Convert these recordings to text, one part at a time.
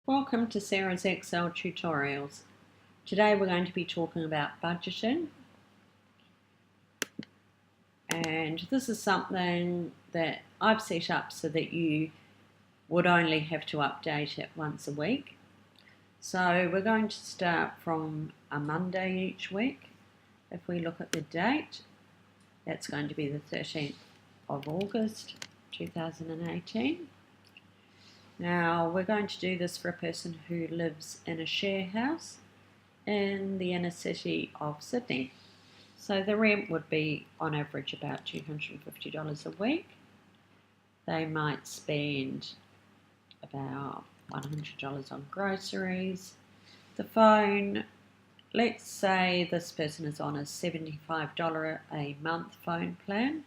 Welcome to Sarah's Excel tutorials. Today we're going to be talking about budgeting, and this is something that I've set up so that you would only have to update it once a week. So we're going to start from a Monday each week. If we look at the date, that's going to be the 13th of August 2018. Now we're going to do this for a person who lives in a share house in the inner city of Sydney. So the rent would be on average about $250 a week. They might spend about $100 on groceries. The phone, let's say this person is on a $75 a month phone plan.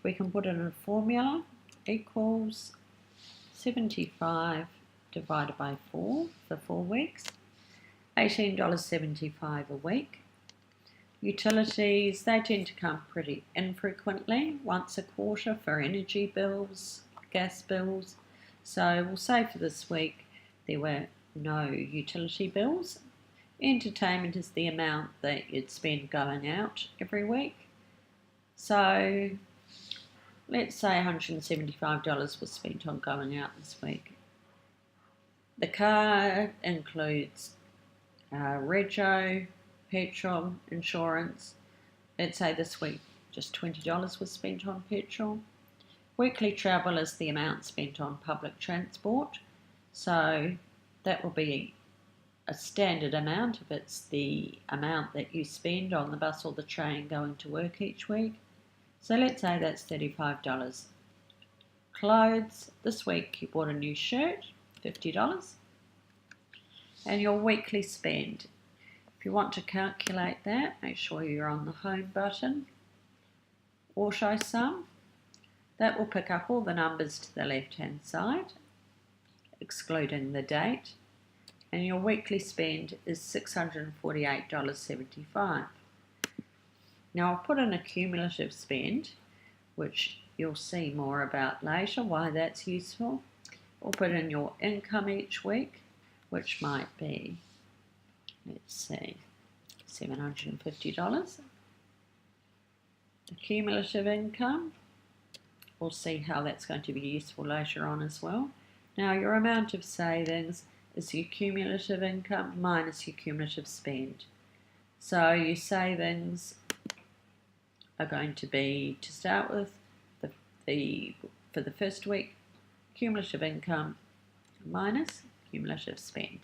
We can put in a formula equals 75 divided by 4 for 4 weeks, $18.75 a week. Utilities, they tend to come pretty infrequently, once a quarter for energy bills, gas bills. So we'll say for this week there were no utility bills. Entertainment is the amount that you'd spend going out every week. So let's say $175 was spent on going out this week. The car includes rego, petrol, insurance. Let's say this week just $20 was spent on petrol. Weekly travel is the amount spent on public transport. So that will be a standard amount if it's the amount that you spend on the bus or the train going to work each week. So let's say that's $35. Clothes, this week you bought a new shirt, $50. And your weekly spend. If you want to calculate that, make sure you're on the home button. Auto sum. That will pick up all the numbers to the left hand side, excluding the date. And your weekly spend is $648.75. Now I'll put in a cumulative spend, which you'll see more about later, why that's useful. We'll put in your income each week, which might be, let's see, $750. The cumulative income, we'll see how that's going to be useful later on as well. Now your amount of savings is your cumulative income minus your cumulative spend. So your savings are going to be, to start with, for the first week, cumulative income minus cumulative spend.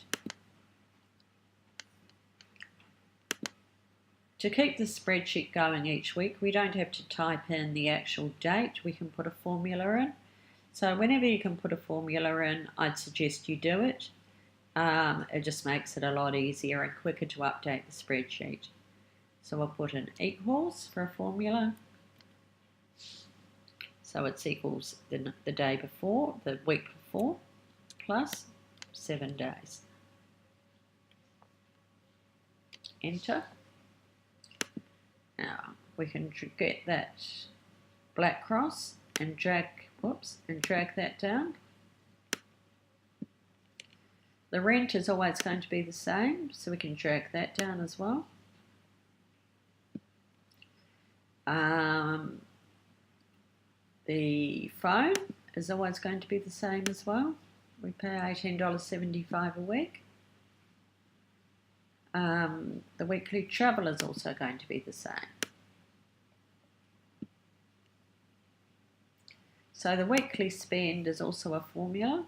To keep the spreadsheet going each week, we don't have to type in the actual date, we can put a formula in. So whenever you can put a formula in, I'd suggest you do it. It just makes it a lot easier and quicker to update the spreadsheet. So I'll put in equals for a formula. So it's equals the day before, the week before, plus 7 days. Enter. Now we can get that black cross and drag that down. The rent is always going to be the same, so we can drag that down as well. The phone is always going to be the same as well. We pay $18.75 a week. The weekly travel is also going to be the same. So the weekly spend is also a formula.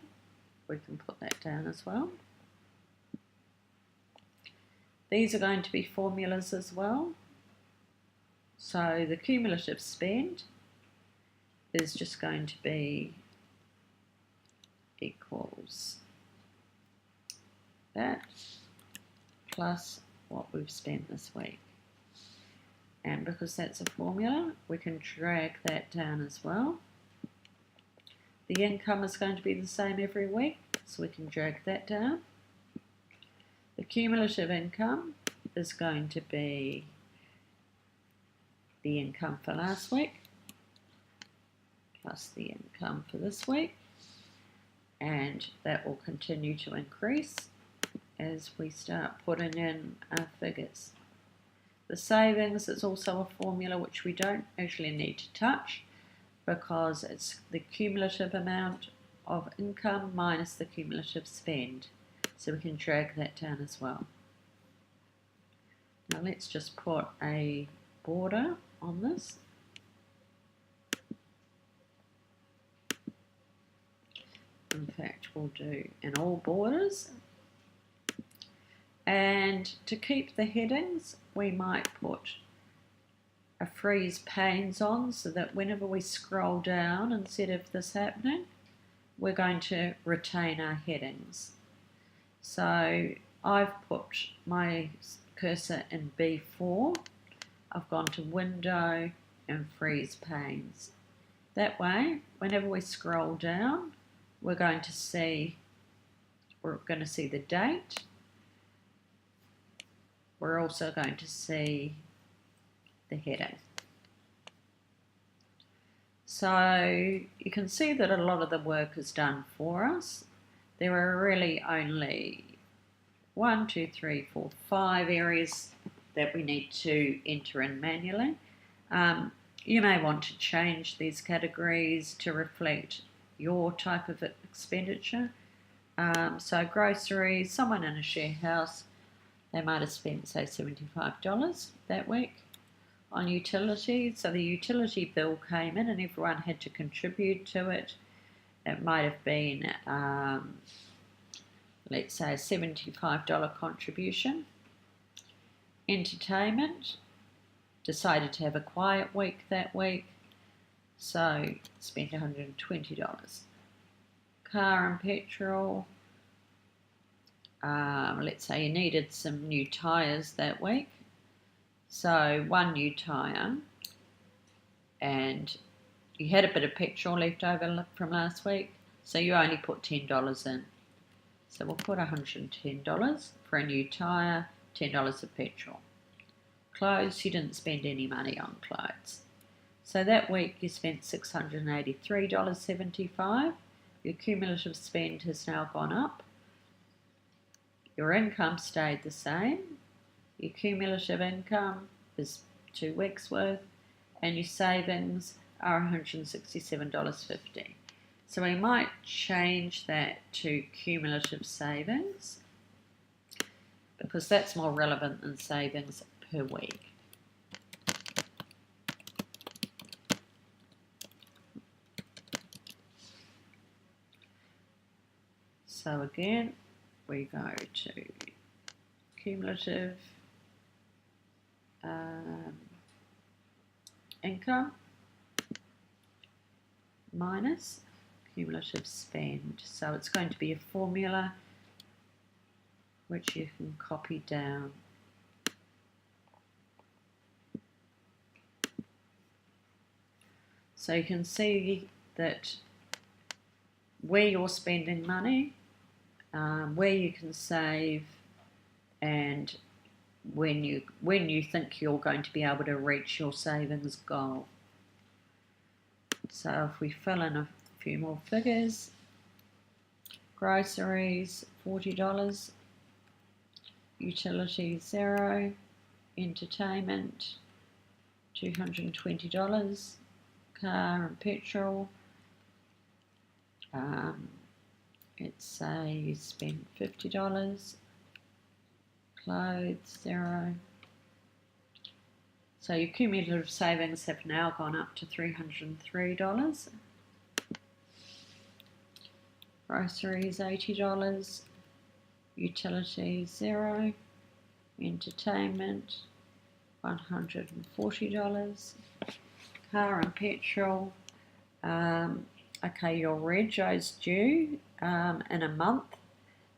We can put that down as well. These are going to be formulas as well. So the cumulative spend is just going to be equals that plus what we've spent this week. And because that's a formula, we can drag that down as well. The income is going to be the same every week, so we can drag that down. The cumulative income is going to be the income for last week plus the income for this week. and that will continue to increase as we start putting in our figures. The savings is also a formula which we don't actually need to touch because it's the cumulative amount of income minus the cumulative spend. So we can drag that down as well. Now let's just put a border on this. In fact, we'll do in all borders. And to keep the headings, we might put a freeze panes on so that whenever we scroll down, instead of this happening, we're going to retain our headings. So I've put my cursor in B4. I've gone to window and freeze panes. That way, whenever we scroll down, we're going to see the date. We're also going to see the heading. So you can see that a lot of the work is done for us. There are really only 1, 2, 3, 4, 5 areas that we need to enter in manually. You may want to change these categories to reflect your type of expenditure. So groceries, someone in a share house, they might have spent, say, $75 that week on utilities. So the utility bill came in and everyone had to contribute to it. It might have been, let's say, a $75 contribution. Entertainment, decided to have a quiet week that week, so spent $120. Car and petrol, let's say you needed some new tyres that week, so 1 new tyre, and you had a bit of petrol left over from last week, so you only put $10 in. So we'll put $110 for a new tyre, $10 of petrol. Clothes, you didn't spend any money on clothes. So that week you spent $683.75. Your cumulative spend has now gone up. Your income stayed the same. Your cumulative income is 2 weeks worth, and your savings are $167.50. So we might change that to cumulative savings because that's more relevant than savings per week. So again, we go to cumulative income minus cumulative spend. So it's going to be a formula which you can copy down. So you can see that where you're spending money, where you can save, and when you think you're going to be able to reach your savings goal. So if we fill in a few more figures, groceries $40, utilities $0, entertainment $220, car and petrol, let's say you spend $50, clothes $0. So your cumulative savings have now gone up to $303. Groceries $80, utilities $0, entertainment $140, car and petrol. Okay, your rego's due in a month,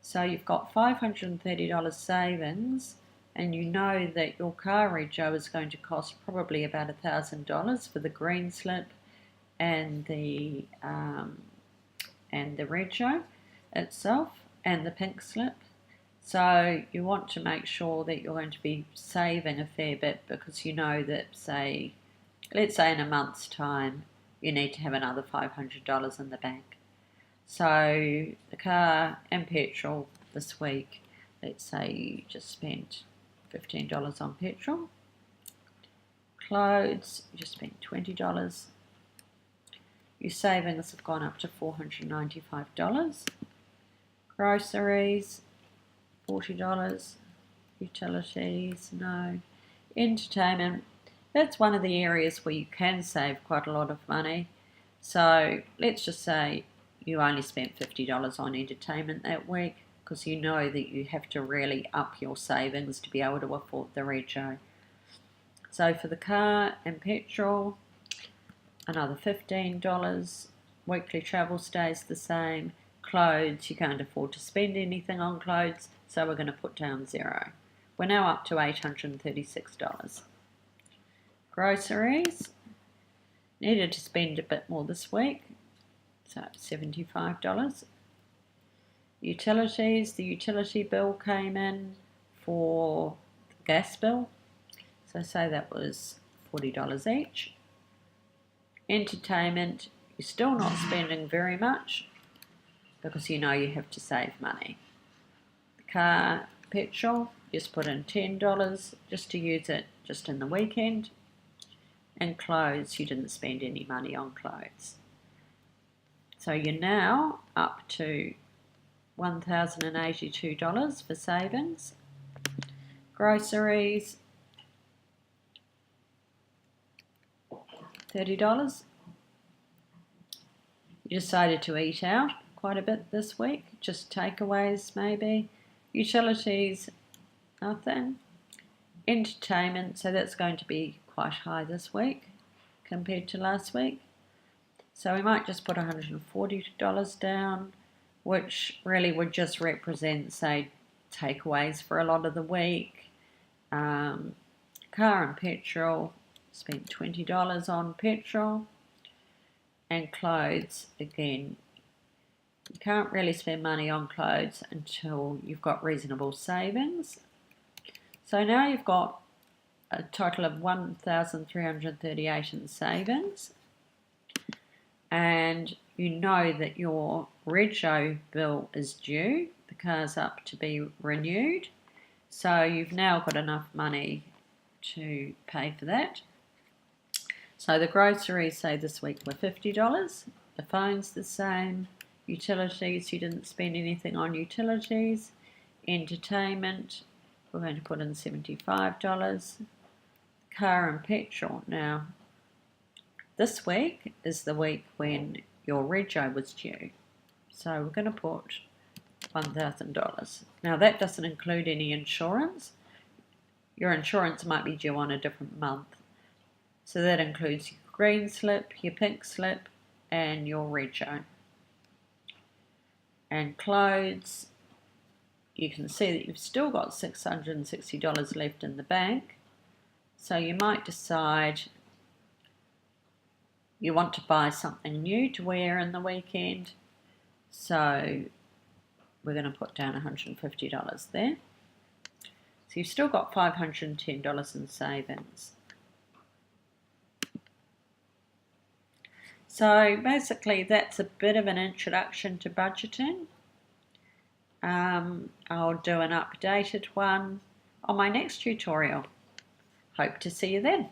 so you've got $530 savings, and you know that your car rego is going to cost probably about $1,000 for the green slip and the rego itself and the pink slip. So you want to make sure that you're going to be saving a fair bit, because you know that, let's say in a month's time you need to have another $500 in the bank. So the car and petrol this week, let's say you just spent $15 on petrol. Clothes, you just spent $20. Your savings have gone up to $495. Groceries, $40. Utilities, no. Entertainment, that's one of the areas where you can save quite a lot of money. So let's just say you only spent $50 on entertainment that week, because you know that you have to really up your savings to be able to afford the rego. So for the car and petrol, another $15. Weekly travel stays the same. Clothes, you can't afford to spend anything on clothes, so we're going to put down $0. We're now up to $836. Groceries, needed to spend a bit more this week, so $75. Utilities, the utility bill came in for the gas bill, so say that was $40 each. Entertainment, you're still not spending very much because you know you have to save money. The car, petrol, just put in $10 just to use it just in the weekend. And clothes, you didn't spend any money on clothes. So you're now up to $1,082 for savings. Groceries, $30. You decided to eat out quite a bit this week, just takeaways maybe. Utilities, nothing. Entertainment, so that's going to be quite high this week compared to last week. So we might just put $140 down, which really would just represent, say, takeaways for a lot of the week. Car and petrol, spent $20 on petrol. And clothes, again, you can't really spend money on clothes until you've got reasonable savings. So now you've got a total of $1,338 in savings, and you know that your rego bill is due, the car's up to be renewed, so you've now got enough money to pay for that. So the groceries, say this week, were $50, the phone's the same, utilities, you didn't spend anything on utilities, entertainment, we're going to put in $75, car and petrol. Now, this week is the week when your rego was due, so we're going to put $1,000. Now that doesn't include any insurance. Your insurance might be due on a different month, so that includes your green slip, your pink slip, and your rego. And clothes, you can see that you've still got $660 left in the bank, so you might decide you want to buy something new to wear in the weekend, so we're going to put down $150 there. So you've still got $510 in savings. So basically that's a bit of an introduction to budgeting. I'll do an updated one on my next tutorial. Hope to see you then.